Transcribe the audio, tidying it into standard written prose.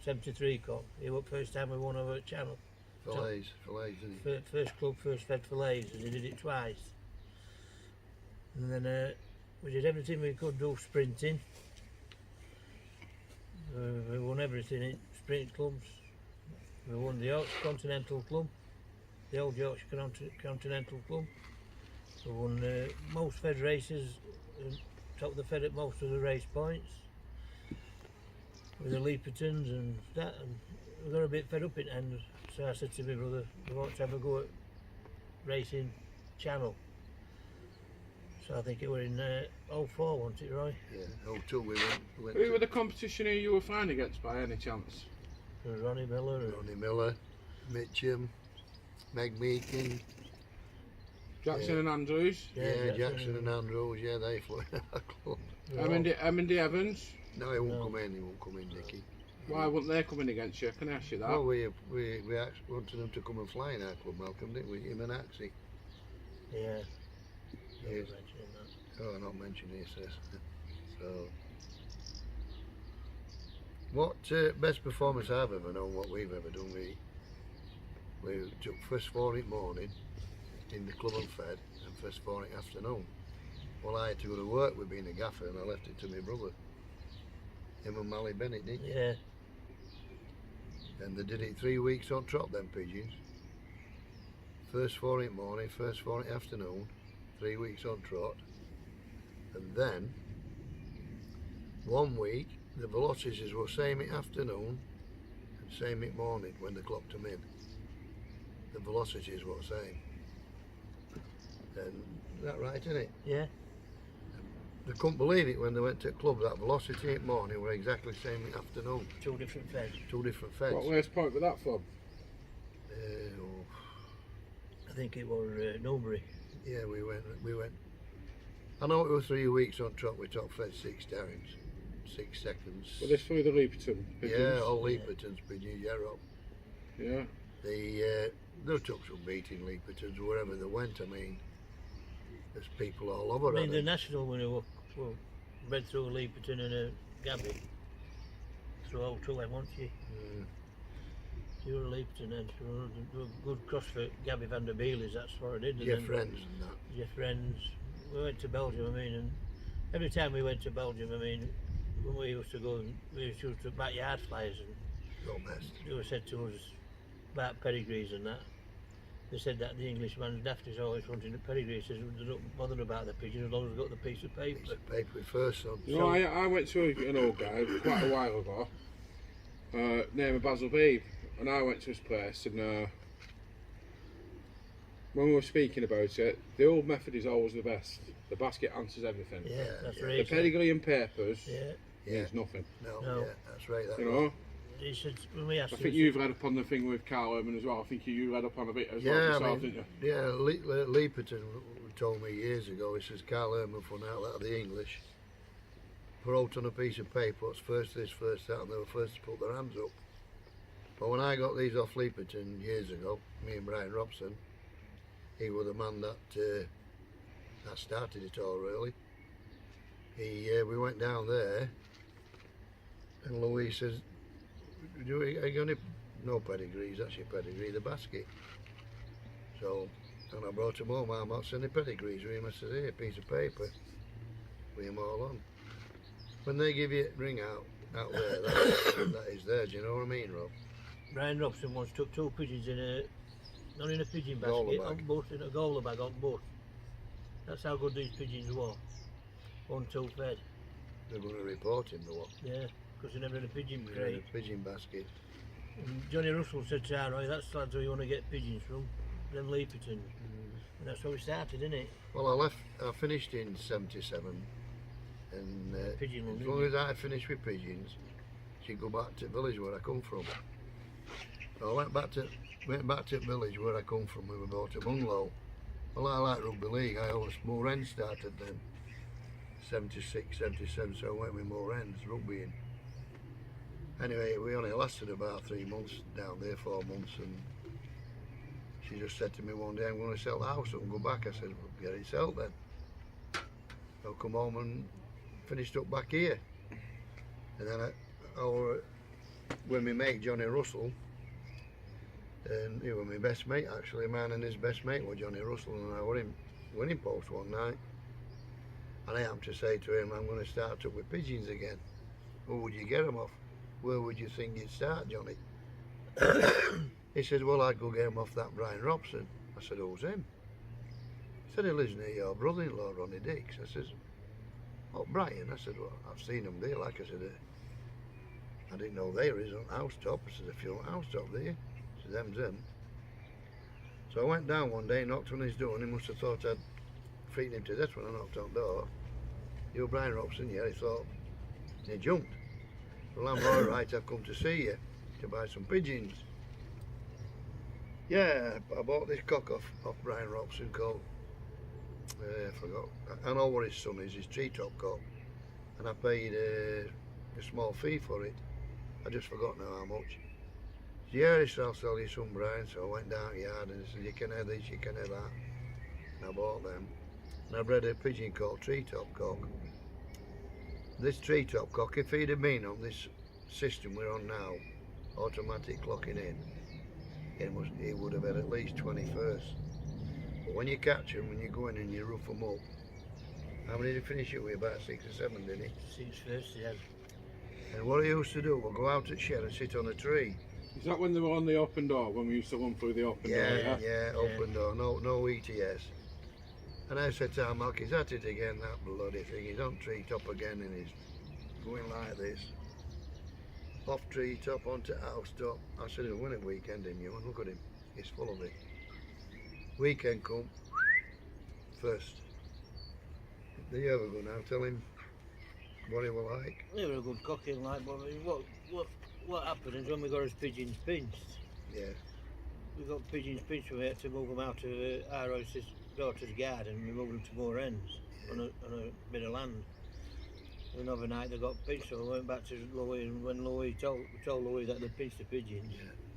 73 Cup. It was the first time we won over at Channel. Fillets, didn't he? First club, first fed fillets, and he did it twice. And then we did everything we could do sprinting. We won everything in sprint clubs. We won the Yorkshire Continental Club, the old Yorkshire Continental Club. We won most fed races, top of the fed at most of the race points with the Leapertons and that, and we got a bit fed up in the end, so I said to my brother, we want to have a go at racing Channel. So I think it was in 04, wasn't it, Roy? Yeah, 02 we went Who were the competition who you were flying against by any chance? Ronnie Miller. Ronnie Miller, Mitchum, Meg Meakin. Jackson and Andrews? Yeah, Jackson and Andrews, yeah, they flew in our club. Emendy Evans? No, he won't come in, Dickie. Why wouldn't they come in against you? Can I ask you that? Well, we actually wanted them to come and fly in our club, Malcolm, didn't we? Him and Axie. Yeah. Yes. Oh, not mentioning this. So, what best performance I've ever known, what we've ever done, we took first fortnight morning in the club and fed, and first fortnight afternoon. Well, I had to go to work with being a gaffer, and I left it to my brother. Him and Mally Bennett, didn't you? Yeah. And they did it 3 weeks on trot, them pigeons. First fortnight morning, first fortnight afternoon, 3 weeks on trot. And then, 1 week, the velocities were same afternoon and same morning when they clocked them in. The velocities were the same. And that right, isn't it? Yeah. They couldn't believe it when they went to the club, that velocity in the morning were exactly the same in the afternoon. Two different feds. Two different feds. What race point was that from? I think it was Newbury. Yeah, we went. I know it was 3 weeks on trot, we top fed 6 times, 6 seconds. Were this through the Leaperton pigeons? Yeah, all Leapertons, pigeons, yeah, Rob. Yeah. They took some beating, Leapertons, wherever they went. I mean, there's people all over. I mean, the national winner were bred through a Leaperton and a Gabby. Through all two, wasn't she? Mm. You were a Leaperton and she was a good cross for Gabby van der Beelys, that's what I did. Your friends and that. Your friends. We went to Belgium, I mean, and every time we went to Belgium, I mean, when we used to go, we used to backyard flyers, and they were said to us about pedigrees and that. They said that the Englishman's daft is always wanting the pedigree. He says they're not bothered about the pigeon as long as they've got the piece of paper. Piece of paper first, son. You know, I went to an old guy quite a while ago, named Basil Beebe, and I went to his place, and when we were speaking about it, the old method is always the best. The basket answers everything. Yeah, that's right. The pedigree and papers means nothing. No, yeah, that's right. You know? He said, when we asked I think you've read up on the thing with Carl Herman as well. I think you read up on a bit as well yourself, didn't you? Yeah, Leaperton told me years ago, he says Carl Herman found out that the English put out on a piece of paper what's first this, first that, and they were first to put their hands up. But when I got these off Leaperton years ago, me and Brian Robson, he was the man that started it all, really. We went down there, and Louise says, "Are you going to no pedigrees? That's your pedigree, the basket." So, and I brought him home. I'm not sending pedigrees with him. I said, "Here, a piece of paper with him all on." When they give you a ring out there, that is there. Do you know what I mean, Rob? Brian Robson once took 2 pigeons not in a pigeon Gola basket, bag. on both, in a gola bag on both. That's how good these pigeons were. 1, 2 fed. They're going to report him, though. Yeah, because they never had a pigeon In crate. a pigeon basket. And Johnny Russell said to Roy, that's the lads who you want to get pigeons from, them Leaperton. And that's how we started, innit? Well, I finished in '77, and as long as I finished with pigeons, she'd go back to the village where I come from. So I went back to the village where I come from. We bought a bungalow. Well, I like rugby league. I always Moor Ends started then, 76, 77. So I went with Moor Ends rugbying. Anyway, we only lasted about 3 months down there, 4 months, and she just said to me one day, "I'm going to sell the house up and go back." I said, "Well, get it sold then." I'll come home and finished up back here. And then with my mate Johnny Russell, and he was my best mate actually. Man and his best mate was Johnny Russell, and I were in winning post one night, and I happened to say to him, I'm going to start up with pigeons again. Where would you get them off? Where would you think you'd start, Johnny? He said, well, I'd go get them off that Brian Robson. I said, who's him? He said, he lives near your brother-in-law, Ronnie Dix. I said, oh, Brian? I said, well, I've seen them there. Like I said, I didn't know they were his on housetop. I said, if you're on housetop there. I said, them's them. So I went down one day, knocked on his door, and he must have thought I'd frightened him to death when I knocked on the door. You're Brian Robson? Yeah, he thought. And he jumped. Well, I'm all right, I've come to see you to buy some pigeons. Yeah, I bought this cock off Brian Robson called, I forgot. I know what his son is, his treetop cock. And I paid a small fee for it. I just forgot now how much. So, yeah, he said, I'll sell you some, Brian. So I went down the yard and he said, you can have this, you can have that. And I bought them. And I bred a pigeon called treetop cock. This treetop cock, if he'd have been on this system we're on now, automatic clocking in, it would have had at least 21st. But when you catch them, when you go in and you rough them up, how many did he finish it with? About 6 or 7, didn't he? 6 first, yeah. And what he used to do, we'll go out at shed and sit on a tree. Is that when they were on the open door, when we used to run through the open door? Yeah, open door, no ETS. And I said to Mark, he's at it again, that bloody thing. He's on treetop again and he's going like this. Off treetop onto housetop. I said, he'll win a weekend in you, and look at him. He's full of it. Weekend come, first. Do you ever go now? Tell him what he will like. They were a good cocking like, but I mean, what happened is when we got his pigeons pinched, Yeah. we got pigeons pinched, we had to move them out of our house's daughter's garden and we moved them to more ends on a bit of land. And overnight they got pinched, so we went back to Louis, and when Louis told Louis that they pinched the pigeons,